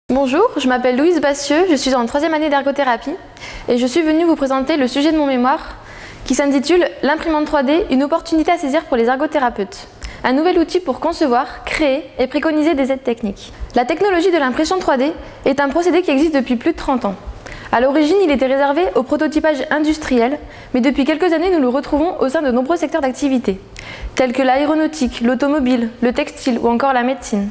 Bonjour, je m'appelle Louise Bassieux, je suis en 3e année d'ergothérapie et je suis venue vous présenter le sujet de mon mémoire qui s'intitule « L'imprimante 3D, une opportunité à saisir pour les ergothérapeutes ». Un nouvel outil pour concevoir, créer et préconiser des aides techniques. La technologie de l'impression 3D est un procédé qui existe depuis plus de 30 ans. À l'origine, il était réservé au prototypage industriel, mais depuis quelques années, nous le retrouvons au sein de nombreux secteurs d'activité, tels que l'aéronautique, l'automobile, le textile ou encore la médecine.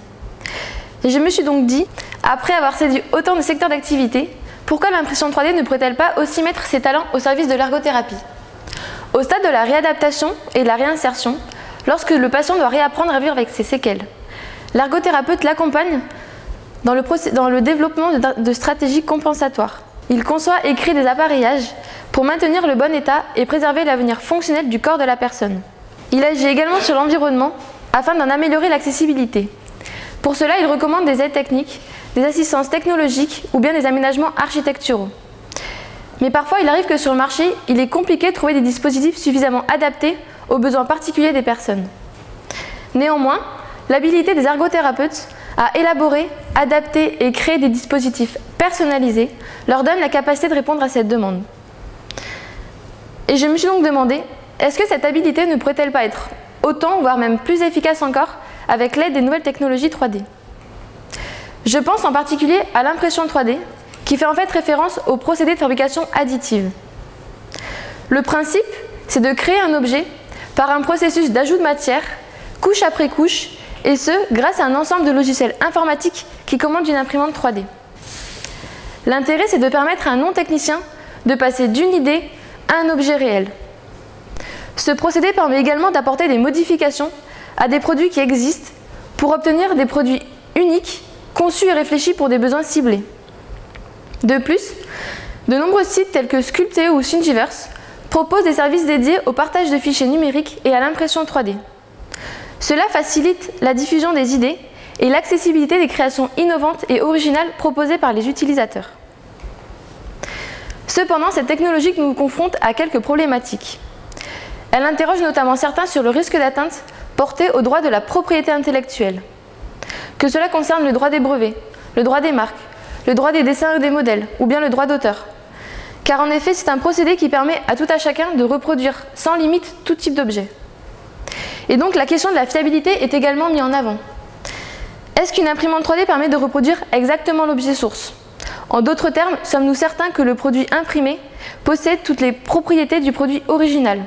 Et je me suis donc dit, après avoir séduit autant de secteurs d'activité, pourquoi l'impression 3D ne pourrait-elle pas aussi mettre ses talents au service de l'ergothérapie? Au stade de la réadaptation et de la réinsertion, lorsque le patient doit réapprendre à vivre avec ses séquelles, l'ergothérapeute l'accompagne dans le développement de stratégies compensatoires. Il conçoit et crée des appareillages pour maintenir le bon état et préserver l'avenir fonctionnel du corps de la personne. Il agit également sur l'environnement afin d'en améliorer l'accessibilité. Pour cela, il recommande des aides techniques, des assistances technologiques ou bien des aménagements architecturaux. Mais parfois, il arrive que sur le marché, il est compliqué de trouver des dispositifs suffisamment adaptés aux besoins particuliers des personnes. Néanmoins, l'habilité des ergothérapeutes à élaborer, adapter et créer des dispositifs personnalisés leur donne la capacité de répondre à cette demande. Et je me suis donc demandé, est-ce que cette habilité ne pourrait-elle pas être autant, voire même plus efficace encore, avec l'aide des nouvelles technologies 3D? Je pense en particulier à l'impression 3D, qui fait en fait référence au procédé de fabrication additive. Le principe, c'est de créer un objet par un processus d'ajout de matière, couche après couche, et ce, grâce à un ensemble de logiciels informatiques qui commandent une imprimante 3D. L'intérêt, c'est de permettre à un non-technicien de passer d'une idée à un objet réel. Ce procédé permet également d'apporter des modifications à des produits qui existent pour obtenir des produits uniques, conçus et réfléchis pour des besoins ciblés. De plus, de nombreux sites tels que Sculpteo ou Thingiverse proposent des services dédiés au partage de fichiers numériques et à l'impression 3D. Cela facilite la diffusion des idées et l'accessibilité des créations innovantes et originales proposées par les utilisateurs. Cependant, cette technologie nous confronte à quelques problématiques. Elle interroge notamment certains sur le risque d'atteinte porté au droit de la propriété intellectuelle. Que cela concerne le droit des brevets, le droit des marques, le droit des dessins et des modèles, ou bien le droit d'auteur. Car en effet, c'est un procédé qui permet à tout à chacun de reproduire sans limite tout type d'objet. Et donc la question de la fiabilité est également mise en avant. Est-ce qu'une imprimante 3D permet de reproduire exactement l'objet source? En d'autres termes, sommes-nous certains que le produit imprimé possède toutes les propriétés du produit original,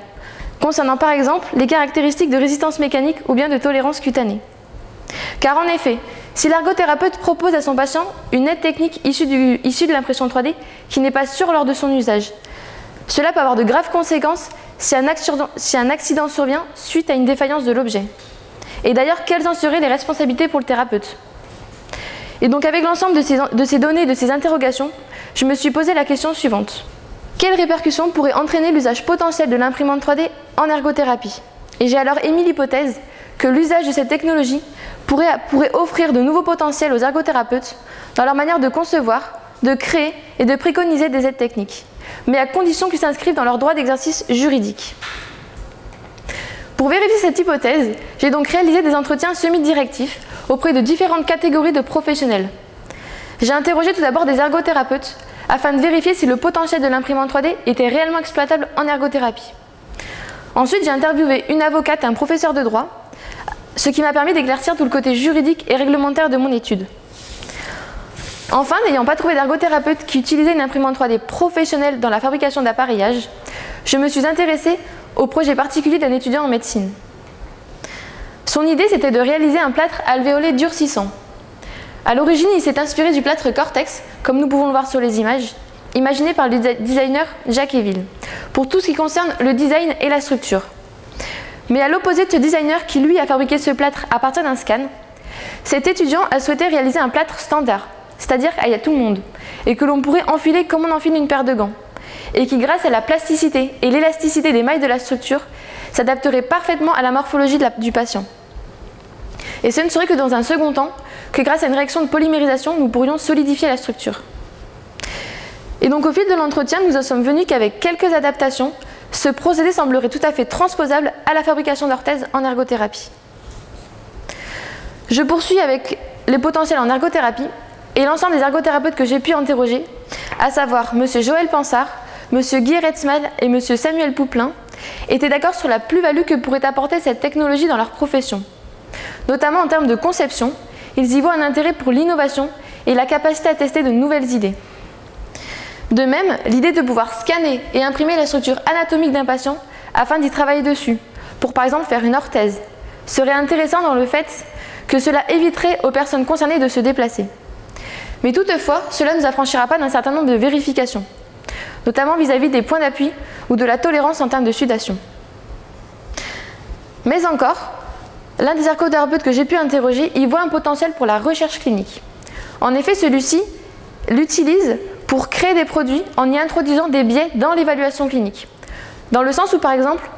concernant par exemple les caractéristiques de résistance mécanique ou bien de tolérance cutanée? Car en effet, si l'ergothérapeute propose à son patient une aide technique issue de l'impression 3D qui n'est pas sûre lors de son usage, cela peut avoir de graves conséquences si un accident survient suite à une défaillance de l'objet. Et d'ailleurs, quelles en seraient les responsabilités pour le thérapeute? Et donc avec l'ensemble de ces données et de ces interrogations, je me suis posé la question suivante. Quelles répercussions pourrait entraîner l'usage potentiel de l'imprimante 3D en ergothérapie? Et j'ai alors émis l'hypothèse que l'usage de cette technologie pourrait offrir de nouveaux potentiels aux ergothérapeutes dans leur manière de concevoir, de créer et de préconiser des aides techniques, mais à condition qu'ils s'inscrivent dans leur droit d'exercice juridique. Pour vérifier cette hypothèse, j'ai donc réalisé des entretiens semi-directifs auprès de différentes catégories de professionnels. J'ai interrogé tout d'abord des ergothérapeutes afin de vérifier si le potentiel de l'imprimante 3D était réellement exploitable en ergothérapie. Ensuite, j'ai interviewé une avocate et un professeur de droit, ce qui m'a permis d'éclaircir tout le côté juridique et réglementaire de mon étude. Enfin, n'ayant pas trouvé d'ergothérapeute qui utilisait une imprimante 3D professionnelle dans la fabrication d'appareillages, je me suis intéressée au projet particulier d'un étudiant en médecine. Son idée, c'était de réaliser un plâtre alvéolé durcissant. À l'origine, il s'est inspiré du plâtre Cortex, comme nous pouvons le voir sur les images, imaginé par le designer Jacques Eville, pour tout ce qui concerne le design et la structure. Mais à l'opposé de ce designer qui, lui, a fabriqué ce plâtre à partir d'un scan, cet étudiant a souhaité réaliser un plâtre standard, c'est-à-dire à tout le monde, et que l'on pourrait enfiler comme on enfile une paire de gants, et qui, grâce à la plasticité et l'élasticité des mailles de la structure, s'adapterait parfaitement à la morphologie du patient. Et ce ne serait que dans un second temps que grâce à une réaction de polymérisation, nous pourrions solidifier la structure. Et donc au fil de l'entretien, nous en sommes venus qu'avec quelques adaptations, ce procédé semblerait tout à fait transposable à la fabrication d'orthèses en ergothérapie. Je poursuis avec les potentiels en ergothérapie et l'ensemble des ergothérapeutes que j'ai pu interroger, à savoir M. Joël Pansard, M. Guy Retzmal et M. Samuel Pouplin, étaient d'accord sur la plus-value que pourrait apporter cette technologie dans leur profession. Notamment en termes de conception, ils y voient un intérêt pour l'innovation et la capacité à tester de nouvelles idées. De même, l'idée de pouvoir scanner et imprimer la structure anatomique d'un patient afin d'y travailler dessus, pour par exemple faire une orthèse, serait intéressant dans le fait que cela éviterait aux personnes concernées de se déplacer. Mais toutefois, cela ne nous affranchira pas d'un certain nombre de vérifications, notamment vis-à-vis des points d'appui ou de la tolérance en termes de sudation. Mais encore, l'un des ergothérapeutes que j'ai pu interroger y voit un potentiel pour la recherche clinique. En effet, celui-ci l'utilise pour créer des produits en y introduisant des biais dans l'évaluation clinique. Dans le sens où, par exemple,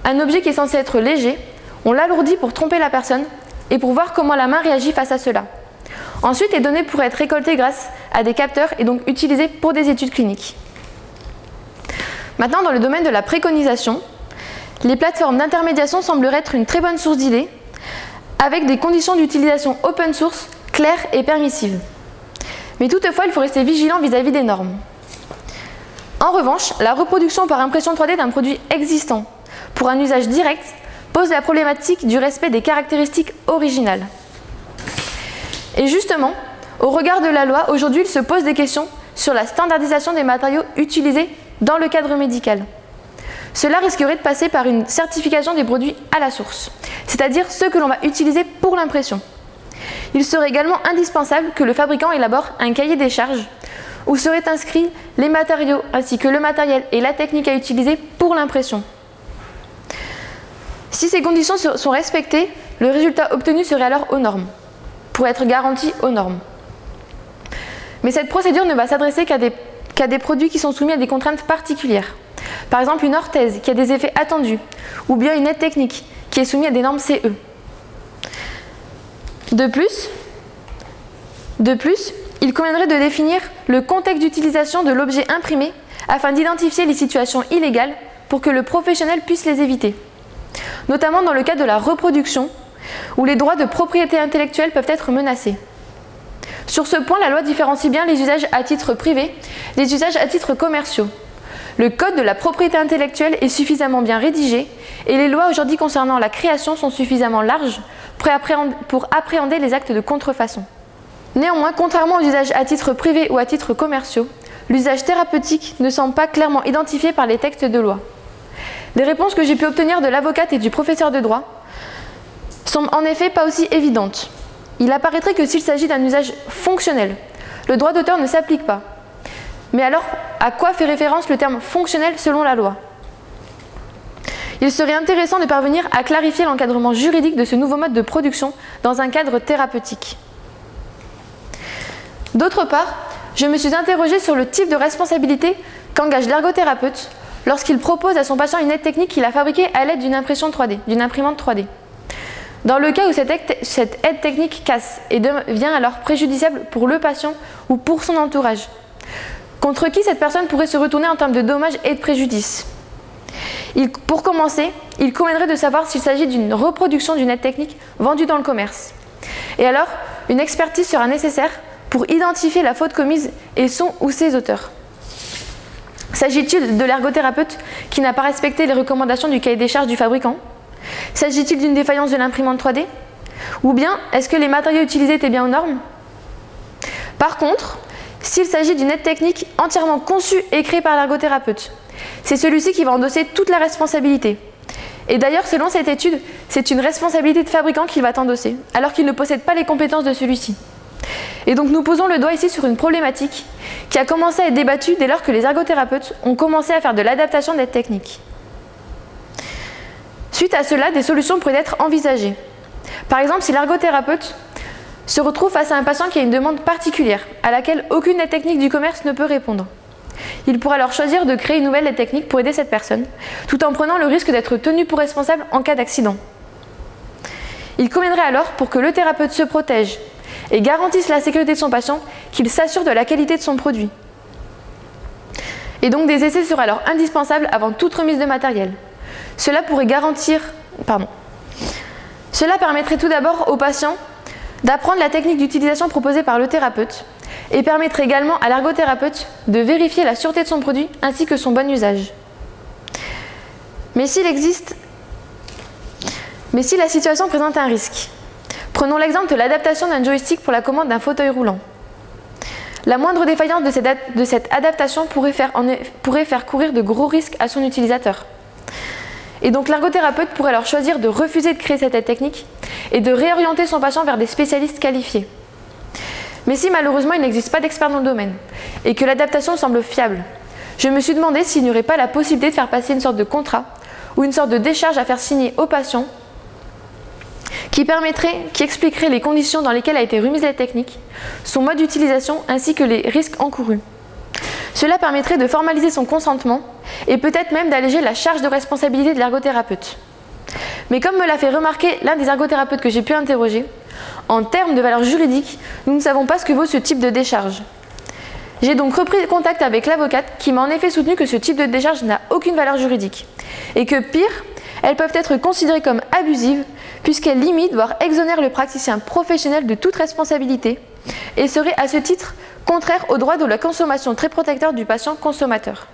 un objet qui est censé être léger, on l'alourdit pour tromper la personne et pour voir comment la main réagit face à cela. Ensuite, les données pourraient être récoltées grâce à des capteurs et donc utilisées pour des études cliniques. Maintenant, dans le domaine de la préconisation, les plateformes d'intermédiation sembleraient être une très bonne source d'idées, avec des conditions d'utilisation open source claires et permissives. Mais toutefois, il faut rester vigilant vis-à-vis des normes. En revanche, la reproduction par impression 3D d'un produit existant pour un usage direct pose la problématique du respect des caractéristiques originales. Et justement, au regard de la loi, aujourd'hui, il se pose des questions sur la standardisation des matériaux utilisés dans le cadre médical. Cela risquerait de passer par une certification des produits à la source, c'est-à-dire ceux que l'on va utiliser pour l'impression. Il serait également indispensable que le fabricant élabore un cahier des charges où seraient inscrits les matériaux ainsi que le matériel et la technique à utiliser pour l'impression. Si ces conditions sont respectées, le résultat obtenu serait alors aux normes, pour être garanti aux normes. Mais cette procédure ne va s'adresser qu'à des produits qui sont soumis à des contraintes particulières. Par exemple, une orthèse qui a des effets attendus, ou bien une aide technique qui est soumise à des normes CE. De plus, il conviendrait de définir le contexte d'utilisation de l'objet imprimé afin d'identifier les situations illégales pour que le professionnel puisse les éviter, notamment dans le cas de la reproduction où les droits de propriété intellectuelle peuvent être menacés. Sur ce point, la loi différencie bien les usages à titre privé des usages à titre commerciaux. Le code de la propriété intellectuelle est suffisamment bien rédigé et les lois aujourd'hui concernant la création sont suffisamment larges pour appréhender les actes de contrefaçon. Néanmoins, contrairement aux usages à titre privé ou à titre commerciaux, l'usage thérapeutique ne semble pas clairement identifié par les textes de loi. Les réponses que j'ai pu obtenir de l'avocate et du professeur de droit sont en effet pas aussi évidentes. Il apparaîtrait que s'il s'agit d'un usage fonctionnel, le droit d'auteur ne s'applique pas. Mais alors, à quoi fait référence le terme fonctionnel selon la loi ? Il serait intéressant de parvenir à clarifier l'encadrement juridique de ce nouveau mode de production dans un cadre thérapeutique. D'autre part, je me suis interrogée sur le type de responsabilité qu'engage l'ergothérapeute lorsqu'il propose à son patient une aide technique qu'il a fabriquée à l'aide d'une impression 3D, d'une imprimante 3D. Dans le cas où cette aide technique casse et devient alors préjudiciable pour le patient ou pour son entourage, contre qui cette personne pourrait se retourner en termes de dommages et de préjudices? Pour commencer, il conviendrait de savoir s'il s'agit d'une reproduction d'une aide technique vendue dans le commerce. Et alors, une expertise sera nécessaire pour identifier la faute commise et son ou ses auteurs. S'agit-il de l'ergothérapeute qui n'a pas respecté les recommandations du cahier des charges du fabricant? S'agit-il d'une défaillance de l'imprimante 3D? Ou bien, est-ce que les matériaux utilisés étaient bien aux normes? Par contre, s'il s'agit d'une aide technique entièrement conçue et créée par l'ergothérapeute, c'est celui-ci qui va endosser toute la responsabilité. Et d'ailleurs, selon cette étude, c'est une responsabilité de fabricant qu'il va endosser, alors qu'il ne possède pas les compétences de celui-ci. Et donc nous posons le doigt ici sur une problématique qui a commencé à être débattue dès lors que les ergothérapeutes ont commencé à faire de l'adaptation d'aide technique. Suite à cela, des solutions pourraient être envisagées. Par exemple, si l'ergothérapeute se retrouve face à un patient qui a une demande particulière, à laquelle aucune aide technique du commerce ne peut répondre, il pourra alors choisir de créer une nouvelle aide technique pour aider cette personne, tout en prenant le risque d'être tenu pour responsable en cas d'accident. Il conviendrait alors, pour que le thérapeute se protège et garantisse la sécurité de son patient, qu'il s'assure de la qualité de son produit. Et donc des essais seraient alors indispensables avant toute remise de matériel. Cela permettrait tout d'abord aux patients d'apprendre la technique d'utilisation proposée par le thérapeute et permettrait également à l'ergothérapeute de vérifier la sûreté de son produit ainsi que son bon usage. Mais si la situation présente un risque, prenons l'exemple de l'adaptation d'un joystick pour la commande d'un fauteuil roulant. La moindre défaillance de cette adaptation pourrait faire courir de gros risques à son utilisateur. Et donc l'ergothérapeute pourrait alors choisir de refuser de créer cette aide technique et de réorienter son patient vers des spécialistes qualifiés. Mais si malheureusement il n'existe pas d'experts dans le domaine et que l'adaptation semble fiable, je me suis demandé s'il n'y aurait pas la possibilité de faire passer une sorte de contrat ou une sorte de décharge à faire signer au patient qui expliquerait les conditions dans lesquelles a été remise la technique, son mode d'utilisation ainsi que les risques encourus. Cela permettrait de formaliser son consentement et peut-être même d'alléger la charge de responsabilité de l'ergothérapeute. Mais comme me l'a fait remarquer l'un des ergothérapeutes que j'ai pu interroger, en termes de valeur juridique, nous ne savons pas ce que vaut ce type de décharge. J'ai donc repris contact avec l'avocate qui m'a en effet soutenu que ce type de décharge n'a aucune valeur juridique et que pire, elles peuvent être considérées comme abusives puisqu'elles limitent, voire exonèrent le praticien professionnel de toute responsabilité et seraient à ce titre contraires au droit de la consommation très protecteur du patient consommateur.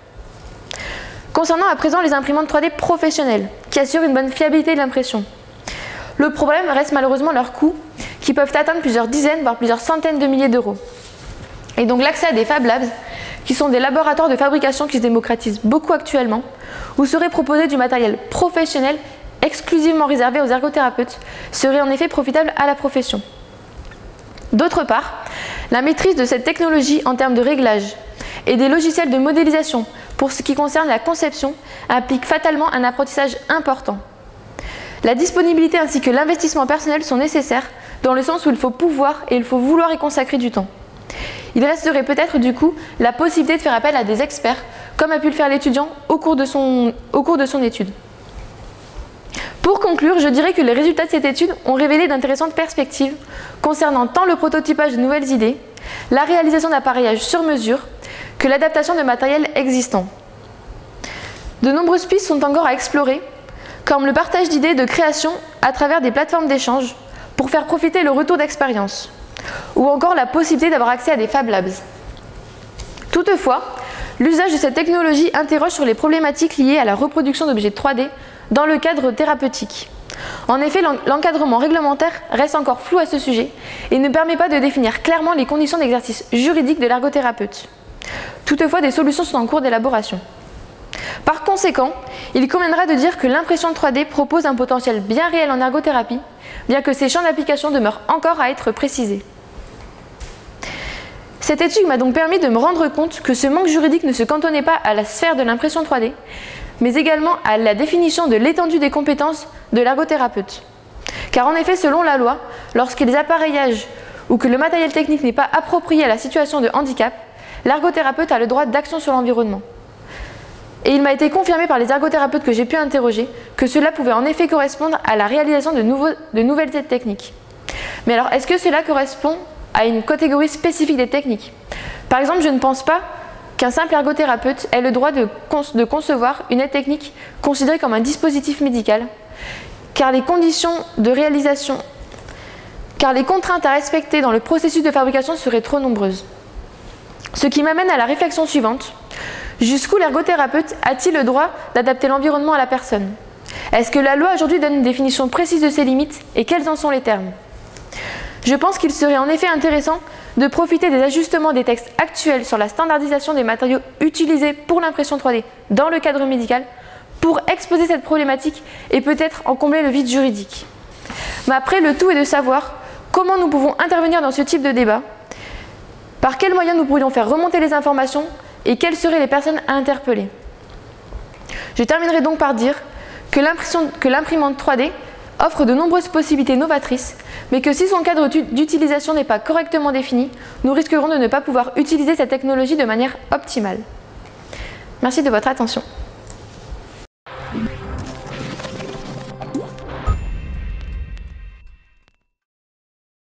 Concernant à présent les imprimantes 3D professionnelles qui assurent une bonne fiabilité de l'impression, le problème reste malheureusement leurs coûts qui peuvent atteindre plusieurs dizaines voire plusieurs centaines de milliers d'euros. Et donc l'accès à des Fab Labs, qui sont des laboratoires de fabrication qui se démocratisent beaucoup actuellement, où serait proposé du matériel professionnel exclusivement réservé aux ergothérapeutes, serait en effet profitable à la profession. D'autre part, la maîtrise de cette technologie en termes de réglage et des logiciels de modélisation pour ce qui concerne la conception implique fatalement un apprentissage important. La disponibilité ainsi que l'investissement personnel sont nécessaires dans le sens où il faut pouvoir et il faut vouloir y consacrer du temps. Il resterait peut-être du coup la possibilité de faire appel à des experts, comme a pu le faire l'étudiant au cours de son étude. Pour conclure, je dirais que les résultats de cette étude ont révélé d'intéressantes perspectives concernant tant le prototypage de nouvelles idées, la réalisation d'appareillages sur mesure, que l'adaptation de matériel existant. De nombreuses pistes sont encore à explorer, comme le partage d'idées de création à travers des plateformes d'échange pour faire profiter le retour d'expérience, ou encore la possibilité d'avoir accès à des Fab Labs. Toutefois, l'usage de cette technologie interroge sur les problématiques liées à la reproduction d'objets 3D dans le cadre thérapeutique. En effet, l'encadrement réglementaire reste encore flou à ce sujet et ne permet pas de définir clairement les conditions d'exercice juridique de l'ergothérapeute. Toutefois, des solutions sont en cours d'élaboration. Par conséquent, il conviendra de dire que l'impression 3D propose un potentiel bien réel en ergothérapie, bien que ses champs d'application demeurent encore à être précisés. Cette étude m'a donc permis de me rendre compte que ce manque juridique ne se cantonnait pas à la sphère de l'impression 3D, mais également à la définition de l'étendue des compétences de l'ergothérapeute. Car en effet, selon la loi, lorsque les appareillages ou que le matériel technique n'est pas approprié à la situation de handicap, l'ergothérapeute a le droit d'action sur l'environnement. Et il m'a été confirmé par les ergothérapeutes que j'ai pu interroger que cela pouvait en effet correspondre à la réalisation de nouvelles aides techniques. Mais alors, est-ce que cela correspond à une catégorie spécifique des techniques? Par exemple, je ne pense pas qu'un simple ergothérapeute ait le droit de concevoir une aide technique considérée comme un dispositif médical, car les conditions de réalisation, car les contraintes à respecter dans le processus de fabrication seraient trop nombreuses. Ce qui m'amène à la réflexion suivante. Jusqu'où l'ergothérapeute a-t-il le droit d'adapter l'environnement à la personne? Est-ce que la loi aujourd'hui donne une définition précise de ses limites et quels en sont les termes? Je pense qu'il serait en effet intéressant de profiter des ajustements des textes actuels sur la standardisation des matériaux utilisés pour l'impression 3D dans le cadre médical pour exposer cette problématique et peut-être en combler le vide juridique. Mais après, le tout est de savoir comment nous pouvons intervenir dans ce type de débat, par quels moyens nous pourrions faire remonter les informations et quelles seraient les personnes à interpeller. Je terminerai donc par dire que l'imprimante 3D offre de nombreuses possibilités novatrices, mais que si son cadre d'utilisation n'est pas correctement défini, nous risquerons de ne pas pouvoir utiliser cette technologie de manière optimale. Merci de votre attention.